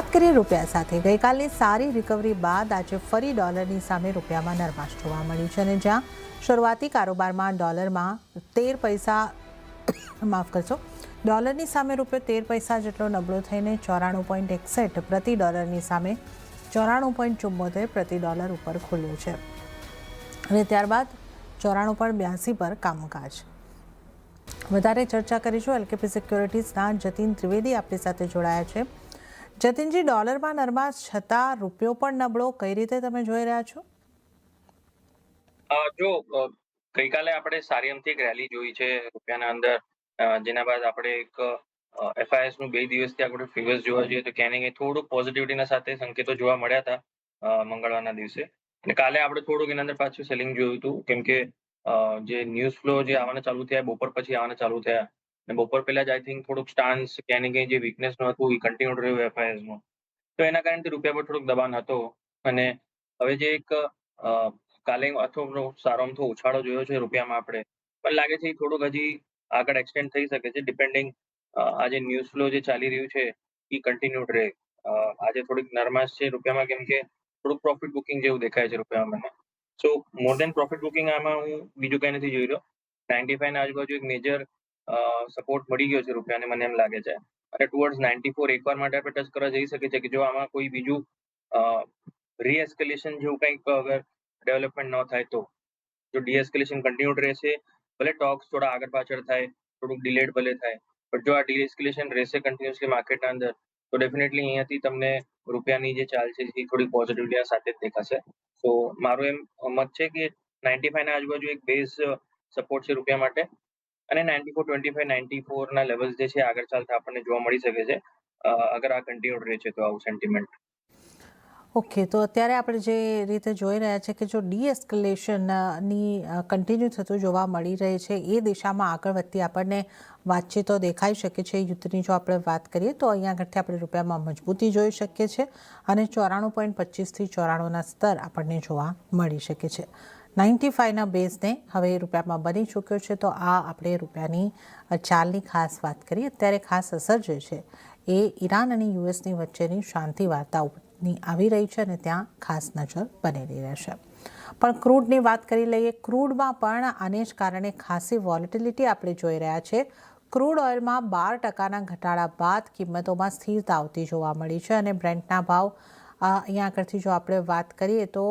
વાત કરીએ રૂપિયા સાથે, ગઈકાલની સારી રિકવરી બાદ આજે ફરી ડોલરની સામે રૂપિયામાં નરમાશ જોવા મળી છે અને જ્યાં શરૂઆતી કારોબારમાં ડોલરમાં 13 પૈસા માફ કરશો ડોલરની સામે રૂપિયો 13 પૈસા જેટલો નબળો થઈને 94.61 પ્રતિ ડોલરની સામે 94.74 પ્રતિ ડોલર ઉપર ખુલ્યો છે અને ત્યારબાદ 94.82 પર કામકાજ. વધારે ચર્ચા કરીશું. એલકેપી સિક્યોરિટીઝના જતીન ત્રિવેદી આપણી સાથે જોડાયા છે. જતીનજી, ડોલરમાં નરમાશ છતાં રૂપિયો પણ નબળો, કઈ રીતે તમે જોઈ રહ્યા છો? જો ગઈકાલે આપણે સારી અમથી એક રેલી જોઈ છે રૂપિયાના અંદર, જેના બાદ આપણે એક એફઆઈએસ નું 2 દિવસથી આપણે ફિગર્સ જોવા જઈએ તો ક્યાંય ને ક્યાંય થોડુંક પોઝિટિવિટીના સાથે સંકેતો જોવા મળ્યા હતા મંગળવારના દિવસે. અને કાલે આપણે થોડુંક એના અંદર પાછું સેલિંગ જોયું હતું, કેમ કે જે ન્યૂઝ ફ્લો જે આવવાના ચાલુ થયા બપોર પછી આવવાના ચાલુ થયા અને બપોર પહેલા જ આઈ થિંક થોડુંક સ્ટાન્સ ક્યાંય ને ક્યાંય જે વીકનેસનું હતું એ કન્ટિન્યુ રહ્યું એફઆઈએસનું. તો એના કારણે રૂપિયા પર થોડુંક દબાણ હતો અને હવે જે એક કાલે અથો સારો અમથો ઉછાળો જોયો છે રૂપિયામાં આપણે, પણ લાગે છે એ થોડુંક હજી આગળ એક્સટેન્ડ થઈ શકે છે ડિપેન્ડિંગ આજે ન્યૂઝ ફ્લો જે ચાલી રહ્યું છે એ કન્ટિન્યુડ રહે. આજે થોડીક નરમાશ છે રૂપિયામાં, કેમ કે થોડુંક પ્રોફિટ બુકિંગ જેવું દેખાય છે રૂપિયામાં મને. સો મોર દેન પ્રોફિટ બુકિંગ આમાં હું બીજું કંઈ નથી જોઈ રહ્યો. 95 ના આજુબાજુ એક મેજર સપોર્ટ મળી ગયો છે રૂપિયાને, મને એમ લાગે છે. અને ટુવર્ડ્સ 94 એકવાર માટે આપણે ટચ કરવા જઈ શકે છે કે જો આમાં કોઈ બીજું રીએસ્કેલેશન જેવું કંઈક અગર ડેવલપમેન્ટ ન થાય તો. જો ડીએસ્કેલેશન કન્ટિન્યુડ રહેશે, ભલે ટોક્સ થોડા આગળ પાછળ થાય, થોડુંક ડિલેડ ભલે થાય, પણ જો આ ડીએસ્કેલેશન રહેશે કન્ટિન્યુઅસલી માર્કેટના અંદર તો ડેફિનેટલી અહીંયાથી તમને રૂપિયાની જે ચાલ છે એ થોડી પોઝિટિવિટી સાથે જ દેખાશે. તો મારું એમ મત છે કે 95 ના આજુબાજુ એક બેઝ સપોર્ટ છે રૂપિયા માટે અને 94.25 94 ના લેવલ્સ જે છે આગળ ચાલતા આપણને જોવા મળી શકે છે અગર આ કન્ટિન્યુડ રહે છે તો આવું સેન્ટિમેન્ટ. ઓકે, તો અત્યારે આપણે જે રીતે જોઈ રહ્યા છે કે જો ડીએસ્કેલેશનની કન્ટિન્યુ થતું જોવા મળી રહે છે એ દિશામાં આગળ વધતી આપણને વાતચીતો દેખાઈ શકે છે. યુદ્ધની જો આપણે વાત કરીએ તો અહીંયા આગળથી આપણે રૂપિયામાં મજબૂતી જોઈ શકીએ છીએ અને 94.25થી 94ના સ્તર આપણને જોવા મળી શકે છે. 95ના બેઝને હવે રૂપિયામાં બની ચૂક્યો છે. તો આ આપણે રૂપિયાની ચાલની ખાસ વાત કરીએ. અત્યારે ખાસ અસર જે છે એ ઈરાન અને યુએસની વચ્ચેની શાંતિ વાર્તાઓની આવી રહી છે અને ત્યાં ખાસ નજર બનેલી રહેશે. પણ ક્રૂડની વાત કરી લઈએ. ક્રૂડમાં પણ આને જ કારણે ખાસી વોલેટિલિટી આપણે જોઈ રહ્યા છે. ક્રૂડ ઓઇલમાં 12%ના ઘટાડા બાદ કિંમતોમાં સ્થિરતા આવતી જોવા મળી છે અને બ્રેન્ટના ભાવ અહીંયા આગળથી જો આપણે વાત કરીએ તો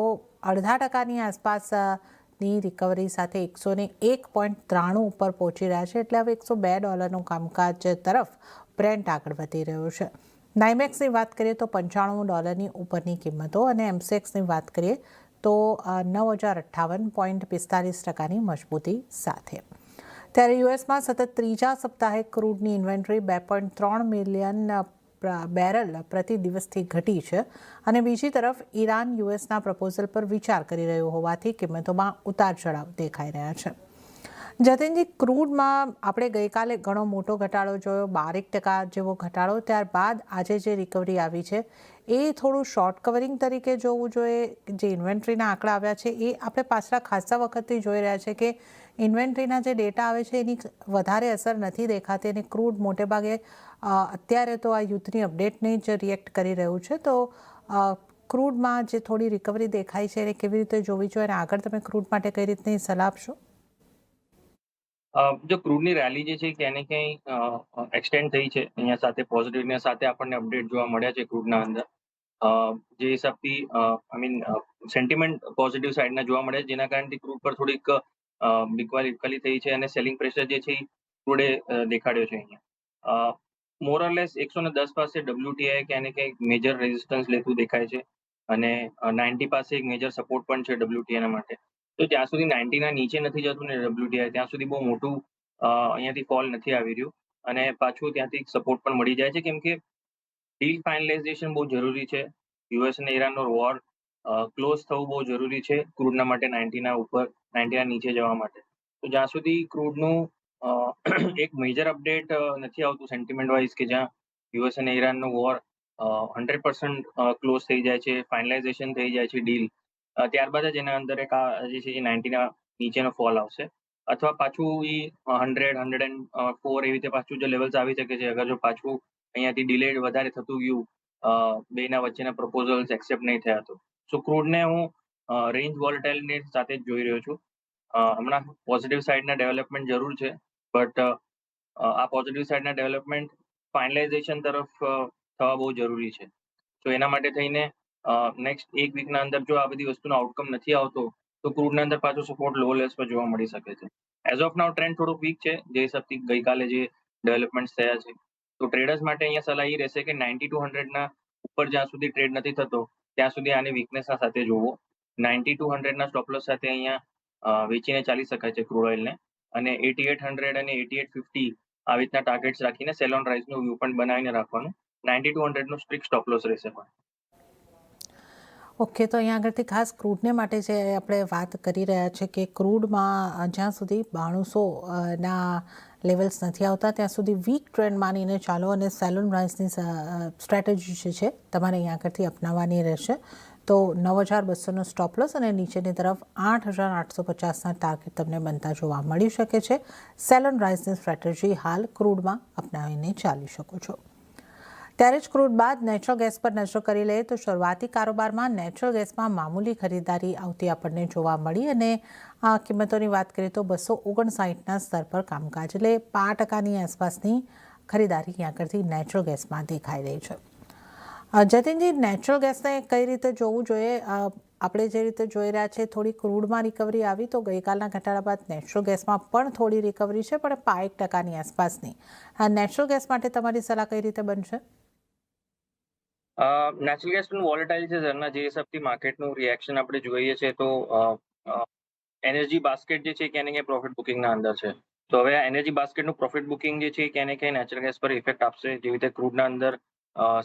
0.5%ની આસપાસની રિકવરી સાથે 101.93 ઉપર પહોંચી રહ્યા છે. એટલે હવે $102નું કામકાજ તરફ બ્રેન્ટ આગળ વધી રહ્યો છે. નાઇમેક્સની વાત કરીએ તો $95 ઉપરની કિંમતો અને એમસેક્સની વાત કરીએ તો 9058.45%ની મજબૂતી સાથે. ત્યારે યુએસમાં સતત ત્રીજા સપ્તાહે ક્રૂડની ઇન્વેન્ટરી 2.3 મિલિયન બેરલ પ્રતિ દિવસથી ઘટી છે અને બીજી તરફ ઈરાન યુએસના પ્રપોઝલ પર વિચાર કરી રહ્યું હોવાથી કિંમતોમાં ઉતાર ચઢાવ દેખાઈ રહ્યા છે. જતીનજી, ક્રૂડમાં આપણે ગઈકાલે ઘણો મોટો ઘટાડો જોયો, 12% જેવો ઘટાડો. ત્યારબાદ આજે જે રિકવરી આવી છે એ થોડું શોર્ટ કવરિંગ તરીકે જોવું જોઈએ. જે ઇન્વેન્ટરીના આંકડા આવ્યા છે એ આપણે પાછલા ખાસા વખતથી જોઈ રહ્યા છે કે ઇન્વેન્ટરીના જે ડેટા આવે છે એની વધારે અસર નથી દેખાતી અને ક્રૂડ મોટે ભાગે અત્યારે તો આ યુદ્ધની અપડેટને જ રિએક્ટ કરી રહ્યું છે. તો ક્રૂડમાં જે થોડી રિકવરી દેખાય છે એને કેવી રીતે જોવી જોઈએ અને આગળ તમે ક્રૂડ માટે કઈ રીતની સલાહ આપશો? જો ક્રૂડની રેલી જે છે ક્યાંય ને ક્યાંય એક્સટેન્ડ થઈ છે અહીંયા સાથે પોઝિટિવનેસ સાથે આપણને અપડેટ જોવા મળ્યા છે ક્રૂડના અંદર. જે હિસાબથી આઈ મીન સેન્ટિમેન્ટ પોઝિટિવ સાઇડના જોવા મળે છે, જેના કારણથી ક્રૂડ પર થોડીક બીકવાલી થઈ છે અને સેલિંગ પ્રેશર જે છે એ ક્રૂડે દેખાડ્યો છે અહીંયા. મોરલેસ 110 પાસે WTI ક્યાંય ને ક્યાંક મેજર રેઝિસ્ટન્સ લેતું દેખાય છે અને 90 પાસે એક મેજર સપોર્ટ પણ છે WTI ના માટે. તો જ્યાં સુધી 90 ના નીચે નથી જતું ને WTI, ત્યાં સુધી બહુ મોટું અહીંયાથી ફોલ નથી આવી રહ્યું અને પાછું ત્યાંથી સપોર્ટ પણ મળી જાય છે, કેમ કે ડીલ ફાઇનલાઇઝેશન બહુ જરૂરી છે. યુએસ અને ઈરાનનો વોર ક્લોઝ થવું બહુ જરૂરી છે ક્રૂડના માટે 90ના ઉપર 90ના નીચે જવા માટે. તો જ્યાં સુધી ક્રૂડનું એક મેજર અપડેટ નથી આવતું સેન્ટિમેન્ટ વાઇઝ કે જ્યાં યુએસ અને ઈરાનનો વોર 100% ક્લોઝ થઈ જાય છે, ફાઇનલાઇઝેશન થઈ જાય છે ડીલ, ત્યારબાદ જ એના અંદર એક આ જે છે 90ના નીચેનો ફોલ આવશે અથવા પાછું એ 100 104 એવી રીતે પાછું જે લેવલ્સ આવી શકે છે અગર જો પાછું અહીંયાથી ડિલે વધારે થતું ગયું બેના વચ્ચેના પ્રપોઝલ્સ એક્સેપ્ટ નહીં થયા તો. સો ક્રૂડને હું રેન્જ વોલેટાઇલની સાથે જ જોઈ રહ્યો છું. હમણાં પોઝિટિવ સાઇડના ડેવલપમેન્ટ જરૂર છે, બટ આ પોઝિટિવ સાઇડના ડેવલપમેન્ટ ફાઇનલાઇઝેશન તરફ થવા બહુ જરૂરી છે. તો એના માટે થઈને નેક્સ્ટ એક વીકના અંદર જો આ બધી વસ્તુનો આઉટકમ નથી આવતો, તો ક્રૂડના અંદર પાછો સપોર્ટ લો લેવલ્સ પર જોવા મળી શકે છે. એઝ ઓફ નાઉ ટ્રેન્ડ થોડુંક વીક છે, જે હિસાબથી ગઈકાલે જે ડેવલપમેન્ટ્સ થયા છે. તો ટ્રેડર્સ માટે અહીંયા સલાહ એ રહેશે કે 90-100ના ઉપર જ્યાં સુધી ટ્રેડ નથી થતો, ત્યાં સુધી આની વીકનેસના સાથે જોવો. 90-100ના સ્ટોપ લોસ સાથે અહીંયા વેચીને ચાલી શકાય છે ક્રૂડ ઓઇલને, અને 8800 અને 8850 આવી રીતના ટાર્ગેટ્સ રાખીને સેલ ઓન રાઇઝનું વ્યૂ પોઈન્ટ બનાવીને રાખવાનું. 90-100નું સ્ટ્રિક્ટ સ્ટોપ લોસ રહેશે પણ. ઓકે, તો અહીંયા આગળથી ખાસ ક્રૂડને માટે જે આપણે વાત કરી રહ્યા છે કે ક્રૂડમાં જ્યાં સુધી 9200 ના લેવલ્સ નથી આવતા ત્યાં સુધી વીક ટ્રેન્ડ માનીને ચાલો, અને સેલ ઓન રાઇઝની સ્ટ્રેટેજી જે છે તમારે અહીંયા આગળથી અપનાવવાની રહેશે. તો 9200નો સ્ટોપ લોસ અને નીચેની તરફ 8850ના ટાર્ગેટ તમને બનતા જોવા મળી શકે છે. સેલ ઓન રાઇઝની સ્ટ્રેટેજી હાલ ક્રૂડમાં અપનાવીને ચાલી શકો છો. ત્યારે જ ક્રૂડ બાદ નેચરલ ગેસ પર નજર કરી લઈએ તો શરૂઆતી કારોબારમાં નેચરલ ગેસમાં મામૂલી ખરીદારી આવતી આપણને જોવા મળી, અને આ કિંમતોની વાત કરીએ તો 259ના સ્તર પર કામકાજ, એટલે 5%ની આસપાસની ખરીદારી અહીંયા આગળથી નેચરલ ગેસમાં દેખાઈ રહી છે. જતીનજી, નેચરલ ગેસને કઈ રીતે જોવું જોઈએ? આપણે જે રીતે જોઈ રહ્યા છે થોડી ક્રૂડમાં રિકવરી આવી, તો ગઈકાલના ઘટાડા બાદ નેચરલ ગેસમાં પણ થોડી રિકવરી છે, પણ 5% આસપાસની. નેચરલ ગેસ માટે તમારી સલાહ કઈ રીતે બનશે? નેચરલ ગેસ પણ વોલેટાઇલ છે ઝરના, જે હિસાબથી માર્કેટનું રિએક્શન આપણે જોઈએ છે તો એનર્જી બાસ્કેટ જે છે ક્યાંય ને ક્યાંય પ્રોફિટ બુકિંગના અંદર છે. તો હવે આ એનર્જી બાસ્કેટનું પ્રોફિટ બુકિંગ જે છે ક્યાંય ને ક્યાંય નેચરલ ગેસ પર ઇફેક્ટ આપશે. જેવી રીતે ક્રૂડના અંદર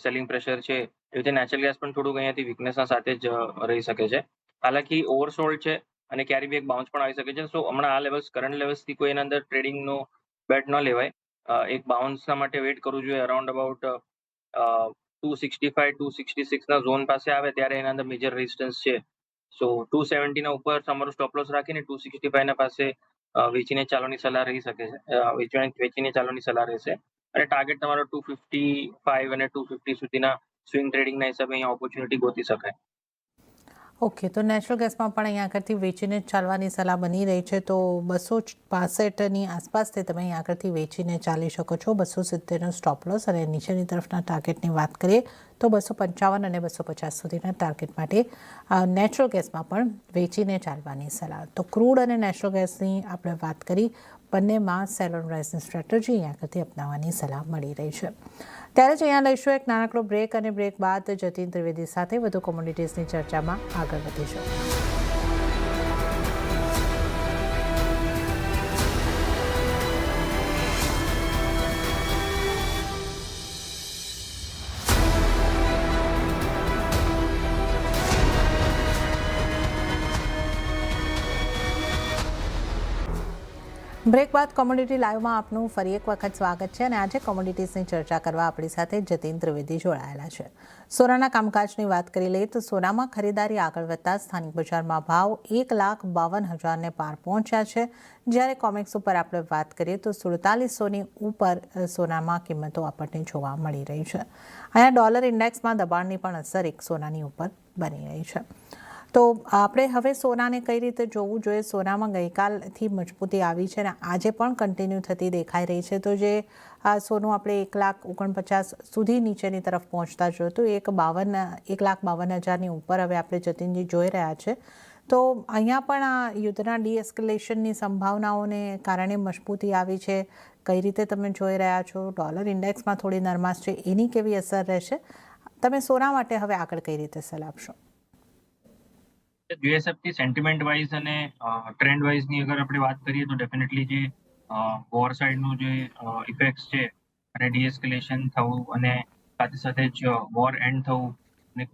સેલિંગ પ્રેશર છે, એવી રીતે નેચરલ ગેસ પણ થોડુંક અહીંયાથી વીકનેસના સાથે જ રહી શકે છે. હાલાકી ઓવરસોલ્ડ છે અને ક્યારેય બી એક બાઉન્સ પણ આવી શકે છે. સો હમણાં આ લેવલ્સ, કરંટ લેવલ્સથી કોઈ એના અંદર ટ્રેડિંગનો બેટ ન લેવાય. એક બાઉન્સના માટે વેઇટ કરવું જોઈએ. અરાઉન્ડ અબાઉટ 265-266ના ઝોન પાસે આવે ત્યારે એના અંદર મેજર રેઝિસ્ટન્સ છે. સો 270ના ઉપર તમારો સ્ટોપ લોસ રાખીને 265ના પાસે વેચીને ચાલવાની સલાહ રહી શકે છે. વેચીને ચાલવાની સલાહ રહેશે, અને ટાર્ગેટ તમારો 255 અને 250 સુધીના સ્વિંગ ટ્રેડિંગના હિસાબે અહીંયા ઓપોર્ચ્યુનિટી ગોતી શકાય. ઓકે, તો નેચરલ ગેસમાં પણ અહીંયા આગળથી વેચીને જ ચાલવાની સલાહ બની રહી છે. તો 265ની આસપાસથી તમે અહીંયા આગળથી વેચીને ચાલી શકો છો. 270નો સ્ટોપ લોસ, અને નીચેની તરફના ટાર્ગેટની વાત કરીએ તો 255 અને 250 સુધીના ટાર્ગેટ માટે નેચરલ ગેસમાં પણ વેચીને ચાલવાની સલાહ. તો ક્રૂડ અને નેચરલ ગેસની આપણે વાત કરી, બંનેમાં સેલ ઓન રાઇઝની સ્ટ્રેટેજી અહીંયા આગળથી અપનાવવાની સલાહ મળી રહી છે. ત્યારે જ અહીંયા લઈશું એક નાનકડો બ્રેક, અને બ્રેક બાદ જતીન ત્રિવેદી સાથે વધુ કોમોડિટીઝની ચર્ચામાં આગળ વધીશું. બ્રેક બાદ કોમોડિટી લાઈવમાં આપનું ફરી એક વખત સ્વાગત છે, અને આજે કોમોડિટીઝની ચર્ચા કરવા આપણી સાથે જતીન ત્રિવેદી જોડાયેલા છે. સોનાના કામકાજની વાત કરી લઈએ તો સોનામાં ખરીદારી આગળ વધતા સ્થાનિક બજારમાં ભાવ 1,52,000ને પાર પહોંચ્યા છે, જ્યારે કોમેક્સ ઉપર આપણે વાત કરીએ તો 4700ની ઉપર સોનામાં કિંમતો આપણને જોવા મળી રહી છે. અહીંયા ડોલર ઇન્ડેક્સમાં દબાણની પણ અસર એક સોનાની ઉપર બની રહી છે. તો આપણે હવે સોનાને કઈ રીતે જોવું જોઈએ? સોનામાં ગઈકાલથી મજબૂતી આવી છે અને આજે પણ કન્ટિન્યુ થતી દેખાઈ રહી છે. તો જે સોનું આપણે 1,49,000 સુધી નીચેની તરફ પહોંચતા જોયું તો 1,52,000ની ઉપર હવે આપણે જતીનજી જોઈ રહ્યા છે. તો અહીંયા પણ આ યુદ્ધના ડીએસ્કેલેશનની સંભાવનાઓને કારણે મજબૂતી આવી છે. કઈ રીતે તમે જોઈ રહ્યા છો? ડોલર ઇન્ડેક્સમાં થોડી નરમાશ છે, એની કેવી અસર રહેશે? તમે સોના માટે હવે આગળ કઈ રીતે સલાહ આપશો? યુએસએફથી સેન્ટિમેન્ટ વાઇઝ અને ટ્રેન્ડ વાઇઝની અગર આપણે વાત કરીએ તો ડેફિનેટલી જે વોર સાઇડનું જે ઇફેક્ટ્સ છે, અને ડીએસ્કેલેશન થવું, અને સાથે સાથે જ વોર એન્ડ થવું, અને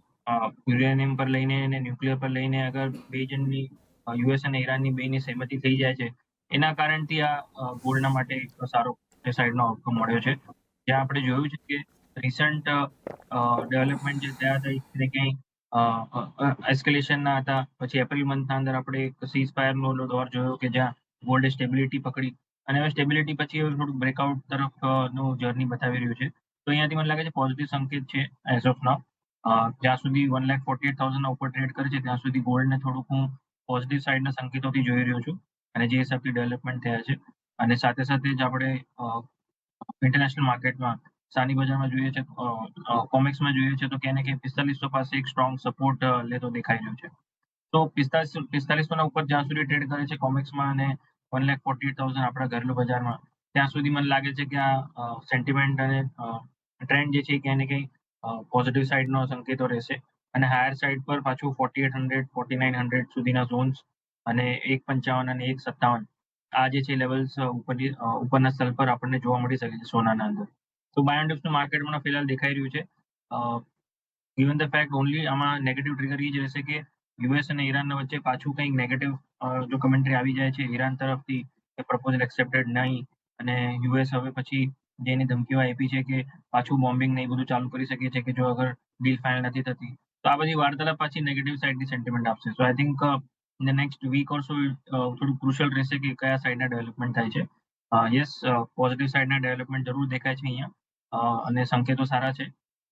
યુરેનિયમ પર લઈને અને ન્યુક્લિયર પર લઈને અગર બે જણની યુએસ અને ઈરાનની બેની સહેમતિ થઈ જાય છે, એના કારણથી આ ગોલ્ડના માટે એક સારો એ સાઇડનો આઉટકમ મળ્યો છે. જ્યાં આપણે જોયું છે કે રિસન્ટ ડેવલપમેન્ટ જે થયા હતા એ ક્યાંય એસ્કેલેશનના હતા. પછી એપ્રિલ મંથના અંદર આપણે એક સીઝ ફાયરનો દોર જોયો કે જ્યાં ગોલ્ડે સ્ટેબિલિટી પકડી, અને હવે સ્ટેબિલિટી પછી થોડુંક બ્રેકઆઉટ તરફ નું જર્ની બતાવી રહ્યું છે. તો અહીંયાથી મને લાગે છે પોઝિટિવ સંકેત છે એઝ ઓફ નાઉ. જ્યાં સુધી 1,48,000 ના ઉપર ટ્રેડ કરે છે ત્યાં સુધી ગોલ્ડને થોડુંક હું પોઝિટિવ સાઈડના સંકેતોથી જોઈ રહ્યો છું અને જે હિસાબથી ડેવલપમેન્ટ થયા છે. અને સાથે જ આપણે ઇન્ટરનેશનલ માર્કેટમાં સાની બજારમાં જોઈએ છે, કોમેક્સમાં જોઈએ છે તો ક્યાંય ને ક્યાંય 4500 પાસે એક સ્ટ્રોંગ સપોર્ટ લેતો દેખાઈ રહ્યો છે. તો 4500 ના ઉપર જ્યાં સુધી ટ્રેડ કરે છે કોમેક્સમાં અને 1,48,000 આપણા ઘરેલું બજારમાં, ત્યાં સુધી મને લાગે છે કે આ સેન્ટિમેન્ટ અને ટ્રેન્ડ જે છે એ ક્યાંય ને ક્યાંય પોઝિટિવ સાઈડનો સંકેતો રહેશે અને હાયર સાઈડ પર પાછું 4800, 4900 સુધીના ઝોન્સ અને 1.55 અને 1.57 આ જે છે લેવલ્સ ઉપરના સ્તર પર આપણને જોવા મળી શકે છે સોનાના અંદર. તો બાય એન્ડ ડિપ્સનું માર્કેટ મને ફિલહાલ દેખાઈ રહ્યું છે. ગિવન ધ ફેક્ટ ઓન્લી આમાં નેગેટિવ ટ્રિગર એ જ રહેશે કે યુએસ અને ઈરાનના વચ્ચે પાછું કંઈક નેગેટિવ જો કમેન્ટ્રી આવી જાય છે ઈરાન તરફથી કે પ્રપોઝલ એક્સેપ્ટેડ નહીં અને યુએસ હવે પછી જે એની ધમકીઓ આપી છે કે પાછું બોમ્બિંગ ને એ બધું ચાલુ કરી શકે છે કે જો અગર ડીલ ફાઇનલ નથી થતી. તો આ બધી વાર્તાલાપ પાછી નેગેટિવ સાઇડની સેન્ટિમેન્ટ આપશે. So I think in the next week or so થોડું ક્રુશિયલ રહેશે કે કયા સાઇડના ડેવલપમેન્ટ થાય છે. યસ, પોઝિટિવ સાઇડના ડેવલપમેન્ટ જરૂર દેખાય છે અહીંયા અને સંકેતો સારા છે.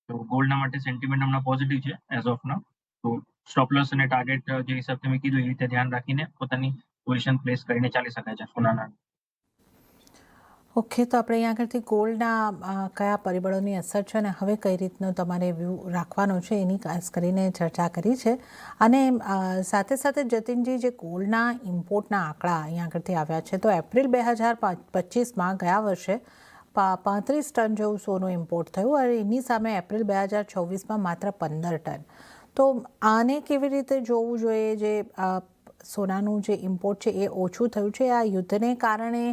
તો ગોલ્ડના માટે સેન્ટિમેન્ટ હમણાં પોઝિટિવ છે એઝ ઓફ નાઉ. તો સ્ટોપ લોસ અને ટાર્ગેટ જે હિસાબથી મેં કીધું એ રીતે ધ્યાન રાખીને પોતાની પોઝિશન પ્લેસ કરીને ચાલી શકાય છે સોનાના. ઓકે, તો આપણે અહીંયા આગળથી ગોલ્ડના કયા પરિબળોની અસર છે અને હવે કઈ રીતનો તમારે વ્યૂ રાખવાનો છે એની ખાસ કરીને ચર્ચા કરી છે. અને સાથે જતીનજી, જે ગોલ્ડના ઇમ્પોર્ટના આંકડા અહીંયા આગળથી આવ્યા છે, તો એપ્રિલ 2025માં ગયા વર્ષે 35 ટન જેવું સોનું ઇમ્પોર્ટ થયું અને એની સામે એપ્રિલ 2024માં માત્ર 15 ટન. તો આને કેવી રીતે જોવું જોઈએ? જે સોનાનું જે ઇમ્પોર્ટ છે એ ઓછું થયું છે, આ યુદ્ધને કારણે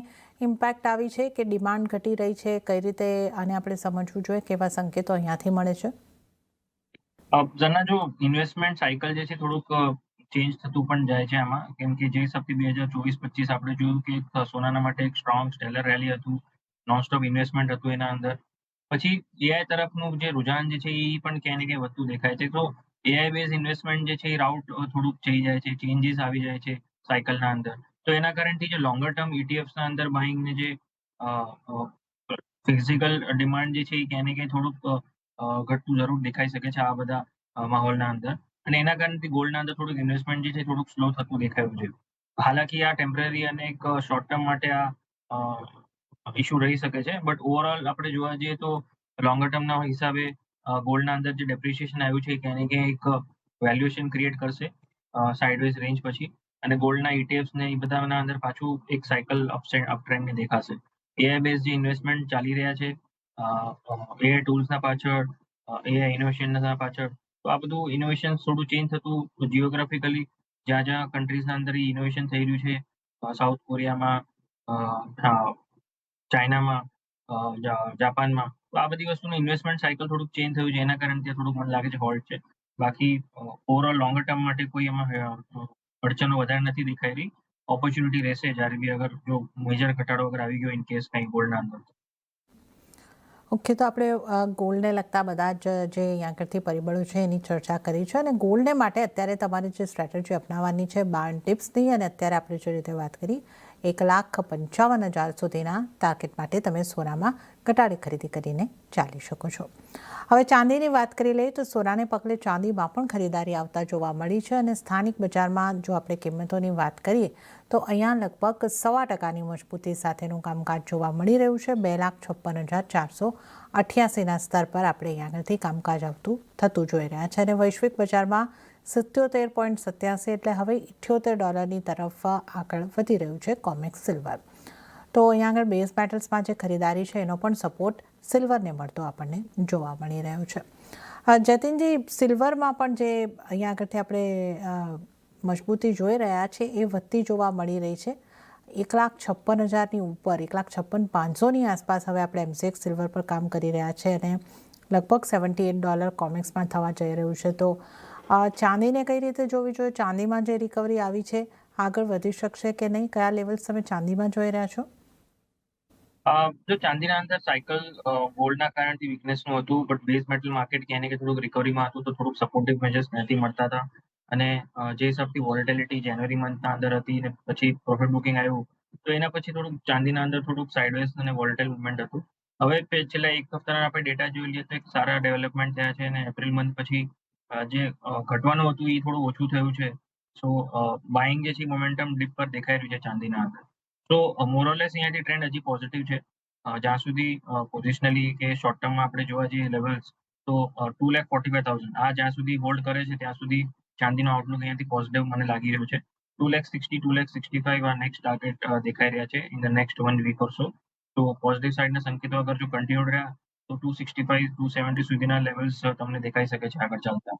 ઇમ્પેક્ટ આવી છે કે ડિમાન્ડ ઘટી રહી છે? કઈ રીતે આને આપણે સમજવું જોઈએ? કેવા સંકેતો અહીંયાથી મળે છે? જો ઇન્વેસ્ટમેન્ટ સાયકલ જે છે થોડુંક ચેન્જ થતું પણ જાય છે આમાં, કેમ કે જે હિસાબથી 2024-25 આપણે જોયું કે સોનાના માટે એક સ્ટ્રોંગ સ્ટેલર રેલી હતું, નોનસ્ટોપ ઇન્વેસ્ટમેન્ટ હતું એના અંદર. પછી એઆઈ તરફનું જે રુઝાન જે છે એ પણ ક્યાંય ને ક્યાંય વધતું દેખાય છે. તો એઆઈ બેઝ ઇન્વેસ્ટમેન્ટ જે છે એ રાઉટ થોડુંક થઈ જાય છે, ચેન્જીસ આવી જાય છે સાયકલના અંદર. તો એના કારણથી જે લોંગર ટર્મ ઇટીએફ્સના અંદર બાઇંગને જે ફિઝિકલ ડિમાન્ડ જે છે એ ક્યાંય ને ક્યાંય થોડુંક ઘટતું જરૂર દેખાઈ શકે છે આ બધા માહોલના અંદર. અને એના કારણથી ગોલ્ડના અંદર થોડુંક ઇન્વેસ્ટમેન્ટ જે છે થોડુંક સ્લો થતું દેખાયું છે. હાલાકી આ ટેમ્પરરી અને એક શોર્ટ ટર્મ માટે આ ઇશ્યુ રહી શકે છે. બટ ઓવરઓલ આપણે જોવા જઈએ તો લોંગર ટર્મના હિસાબે ગોલ્ડના અંદર જે ડેપ્રિસિએશન આવ્યું છે ક્યાંય ને ક્યાંય એક વેલ્યુએશન ક્રિએટ કરશે સાઇડવેઝ રેન્જ પછી. અને ગોલ્ડના ઇટીએફ્સ ને એ બધાના અંદર પાછું એક સાયકલ અપ ટ્રેન્ડને દેખાશે. એઆઈ બેઝ જે ઇન્વેસ્ટમેન્ટ ચાલી રહ્યા છે એઆઈ ટૂલ્સના પાછળ, એઆઈ ઇનોવેશનના પાછળ, તો આ બધું ઇનોવેશન થોડું ચેન્જ થતું જીઓગ્રાફિકલી જ્યાં કન્ટ્રીઝના અંદર ઇનોવેશન થઈ રહ્યું છે, સાઉથ કોરિયામાં, ચાઇનામાં, જાપાનમાં, તો આ બધી વસ્તુનું ઇન્વેસ્ટમેન્ટ સાયકલ થોડુંક ચેન્જ થયું છે એના કારણે ત્યાં થોડુંક મને લાગે છે હોલ્ટ છે. બાકી ઓવરઓલ લોંગર ટર્મ માટે કોઈ એમાં અડચણો વધારે નથી દેખાઈ રહી. ઓપોર્ચ્યુનિટી રહેશે જ્યારે બી અગર જો મેજર ઘટાડો અગર આવી ગયો ઇન કેસ કંઈ ગોલ્ડના અંદર. ઓકે, તો આપણે ગોલ્ડને લગતા બધા જ જે અહીંયા આગળથી પરિબળો છે એની ચર્ચા કરી છે. અને ગોલ્ડને માટે અત્યારે તમારી જે સ્ટ્રેટેજી અપનાવવાની છે બાર્ન ટિપ્સની, અને અત્યારે આપણે જે રીતે વાત કરી 1,55,000 સુધીના ટાર્ગેટ માટે તમે સોનામાં ઘટાડી ખરીદી કરીને ચાલી શકો છો. હવે ચાંદીની વાત કરી લઈએ તો સોનાને પગલે ચાંદીમાં પણ ખરીદારી આવતા જોવા મળી છે. અને સ્થાનિક બજારમાં જો આપણે કિંમતોની વાત કરીએ તો અહીંયા લગભગ 1.25% મજબૂતી સાથેનું કામકાજ જોવા મળી રહ્યું છે. 2,56,488ના સ્તર પર આપણે અહીંયા આગળથી કામકાજ આવતું થતું જોઈ રહ્યા છે. અને વૈશ્વિક બજારમાં 77.87 એટલે હવે $78 તરફ આગળ વધી રહ્યું છે કોમેક્સ સિલ્વર. તો અહીંયા આગળ બેઝ મેટલ્સમાં જે ખરીદારી છે એનો પણ સપોર્ટ સિલ્વરને મળતો આપણને જોવા મળી રહ્યો છે. જતીનજી, સિલ્વરમાં પણ જે અહીંયા આગળથી આપણે મજબૂતી જોઈ રહ્યા છે એ વધતી જોવા મળી રહી છે. 1,56,000ની ઉપર, 1,56,500ની આસપાસ હવે આપણે એમસીએક્સ સિલ્વર પર કામ કરી રહ્યા છે અને લગભગ $78 કોમેક્સમાં થવા જઈ રહ્યું છે. તો ચાંદીને કઈ રીતે જોવી જોઈએ? ચાંદીમાં જે રિકવરી આવી છે આગળ વધી શકશે કે નહીં? કયા લેવલ્સ તમે ચાંદીમાં જોઈ રહ્યા છો? જો ચાંદીના અંદર સાયકલ ગોલ્ડના કારણથી વીકનેસનું હતું, બટ બેઝ મેટલ માર્કેટ ક્યાંય ને ક્યાંય થોડુંક રિકવરીમાં હતું, તો થોડુંક સપોર્ટિવ મેજર્સ નથી મળતા હતા. અને જે હિસાબથી વોલેટિલિટી જાન્યુઆરી મંથના અંદર હતી ને પછી પ્રોફિટ બુકિંગ આવ્યું, તો એના પછી થોડુંક ચાંદીના અંદર થોડુંક સાઇડવેઝ અને વોલેટાઇલ મુવમેન્ટ હતું. હવે છેલ્લા એક હપ્તાના આપણે ડેટા જોઈ લઈએ તો એક સારા ડેવલપમેન્ટ થયા છે અને એપ્રિલ મંથ પછી જે ઘટવાનું હતું એ થોડું ઓછું થયું છે. સો બાઇંગ જે છે મોમેન્ટમ ડીપ પર દેખાઈ રહ્યું છે ચાંદીના અંદર. તો મોરલેસ અહીંયાથી ટ્રેન્ડ હજી પોઝિટિવ છે. જ્યાં સુધી પોઝિશનલી કે શોર્ટ ટર્મમાં આપણે જોવા જઈએ લેવલ્સ તો 2,45,000 આ જ્યાં સુધી હોલ્ડ કરે છે ત્યાં સુધી ચાંદીનો આઉટલુક અહીંયાથી પોઝિટિવ મને લાગી રહ્યું છે. 2,60,000 2,65,000 આ નેક્સ્ટ ટાર્ગેટ દેખાઈ રહ્યા છે in the next 1 week or સો. તો પોઝિટિવ સાઇડના સંકેતો અગર જો કન્ટિન્યુડ રહ્યા તો 265 270 સુધીના લેવલ્સ તમને દેખાઈ શકે છે આગળ ચાલતા.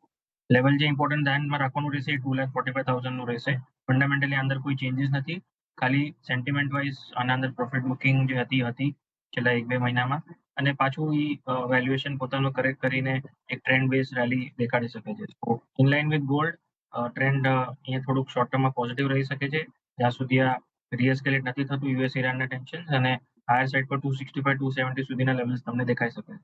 લેવલ જે ઇમ્પોર્ટન્ટ ધ્યાનમાં રાખવાનું રહેશે એ 2,45,000 નું રહેશે. ફંડામેન્ટલી અંદર કોઈ ચેન્જીસ નથી. ખાલી સેન્ટિમેન્ટ વાઇઝ આના અંદર પ્રોફિટ બુકિંગ જે હતી છેલ્લા 1-2 મહિનામાં અને પાછું ઈ વેલ્યુએશન પોતાનું કરેક્ટ કરીને એક ટ્રેન્ડ બેઝ રેલી દેખાડી શકે છે. તો in line with gold trend અહીંયા થોડુંક શોર્ટ ટર્મમાં પોઝિટિવ રહી શકે છે. જ્યાં સુધી આ રીએસ્કેલેટ નથી થતું યુએસ ઇરાનના ટેન્શન્સ અને હાયર સાઇડ પર 265 270 સુધીના લેવલ્સ તમને દેખાઈ શકે.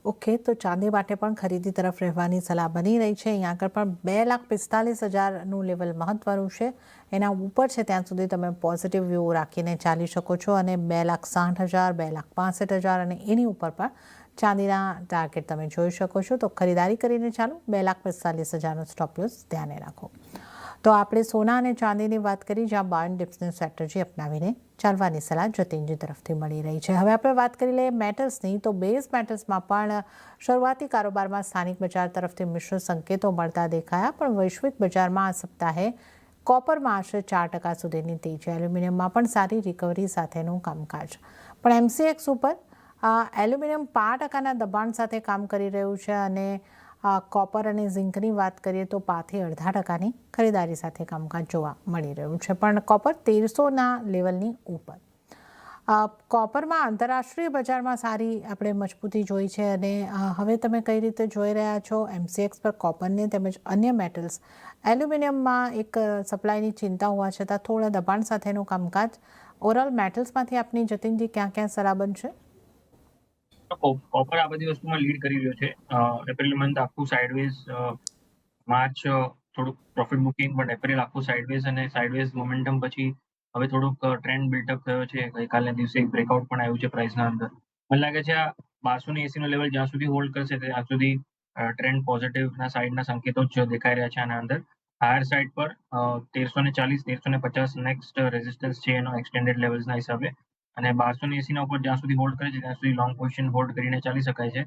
ઓકે, તો ચાંદી માટે પણ ખરીદી તરફ રહેવાની સલાહ બની રહી છે. અહીંયા આગળ પણ 2,45,000નું લેવલ મહત્વનું છે. એના ઉપર છે ત્યાં સુધી તમે પોઝિટિવ વ્યૂ રાખીને ચાલી શકો છો અને 2,60,000 2,65,000 અને એની ઉપર પણ ચાંદીના ટાર્ગેટ તમે જોઈ શકો છો. તો ખરીદારી કરીને ચાલો 2,45,000નો સ્ટોપ લોસ ધ્યાને રાખો. તો આપણે સોના અને ચાંદીની વાત કરી જ્યાં બાયન ડિપ્સની સ્ટ્રેટેજી અપનાવીને ચાલવાની સલાહ જતીનજી તરફથી મળી રહી છે. હવે આપણે વાત કરી લઈએ મેટલ્સની. તો બેઝ મેટલ્સમાં પણ શરૂઆતી કારોબારમાં સ્થાનિક બજાર તરફથી મિશ્ર સંકેતો મળતા દેખાયા, પણ વૈશ્વિક બજારમાં આ સપ્તાહે કોપરમાં આશરે 4% સુધીની તેજી, એલ્યુમિનિયમમાં પણ સારી રિકવરી સાથેનું કામકાજ. પણ એમસીએક્સ ઉપર એલ્યુમિનિયમ 5%ના દબાણ સાથે કામ કરી રહ્યું છે અને કોપર અને ઝિંકની વાત કરીએ તો 5થી 0.5%ની ખરીદારી સાથે કામકાજ જોવા મળી રહ્યું છે, પણ કોપર 1,300ના લેવલની ઉપર. કોપરમાં આંતરરાષ્ટ્રીય બજારમાં સારી આપણે મજબૂતી જોઈ છે અને હવે તમે કઈ રીતે જોઈ રહ્યા છો એમસીએક્સ પર કોપરને તેમજ અન્ય મેટલ્સ? એલ્યુમિનિયમમાં એક સપ્લાયની ચિંતા હોવા છતાં થોડા દબાણ સાથેનું કામકાજ. ઓવરઓલ મેટલ્સમાંથી આપની જતીનજી ક્યાં સલાહ બનશે? કોપર આ બધી વસ્તુમાં લીડ કરી રહ્યો છે. એપ્રિલ મંથ આખું સાઇડવેઝ, માર્ચ થોડુંક પ્રોફિટ બુકિંગ, બટ એપ્રિલ આખું સાઇડવેઝ મોમેન્ટમ પછી હવે થોડુંક ટ્રેન્ડ બિલ્ટઅપ થયો છે. ગઈકાલના દિવસે એક બ્રેકઆઉટ પણ આવ્યું છે પ્રાઇસના અંદર. મને લાગે છે આ 1280 નો લેવલ જ્યાં સુધી હોલ્ડ કરશે ત્યાં સુધી ટ્રેન્ડ પોઝિટિવના સાઇડના સંકેતો જ દેખાઈ રહ્યા છે આના અંદર. હાયર સાઇડ પર 1,340 1,350 નેક્સ્ટ રેઝિસ્ટન્સ છે એનો એક્સટેન્ડેડ લેવલ્સના હિસાબે અને 1280ના ઉપર જ્યાં સુધી હોલ્ડ કરે છે ત્યાં સુધી લોંગ પોઝિશન હોલ્ડ કરીને ચાલી શકાય છે.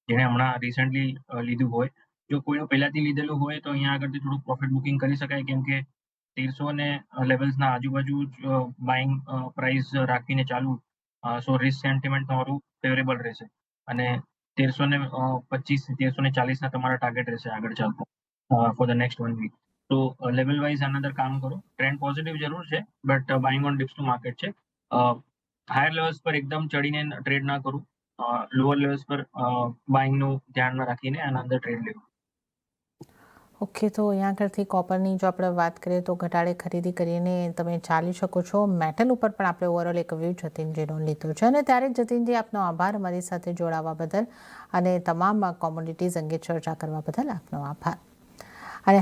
જેણે હમણાં રિસેન્ટલી લીધું હોય. જો કોઈનું પહેલાથી લીધેલું હોય તો અહીંયા આગળથી થોડુંક પ્રોફિટ બુકિંગ કરી શકાય, કેમ કે 1,300 લેવલ્સના આજુબાજુ જ બાઇંગ પ્રાઇસ રાખીને ચાલવું. સો રિસ્ક સેન્ટિમેન્ટ તમારું ફેવરેબલ રહેશે અને 1,325 1,340ના તમારા ટાર્ગેટ રહેશે આગળ ચાલતા ફોર ધ નેક્સ્ટ 1 વીક. તો લેવલ વાઇઝ આના અંદર કામ કરો. ટ્રેન્ડ પોઝિટિવ જરૂર છે, બટ બાઇંગ ઓન ડિપ્સનું માર્કેટ છે. હાયર લેવલ્સ પર એકદમ ચડીને ટ્રેડ ના કરું. લોઅર લેવલ્સ પર બાઇંગનું ધ્યાનમાં રાખીને આના અંદર ટ્રેડ લેવું. ઓકે, તો અહીંયા આગળથી કોપરની જો આપણે વાત કરીએ તો ઘટાડે ખરીદી કરીને તમે ચાલી શકો છો. મેટલ ઉપર પણ આપણે ઓવરઓલ એક વ્યૂ જતીનજીનો લીધો છે અને ત્યારે જતીનજી આપનો આભાર અમારી સાથે જોડાવા બદલ અને તમામ કોમોડિટીઝ અંગે ચર્ચા કરવા બદલ આપનો આભાર. અને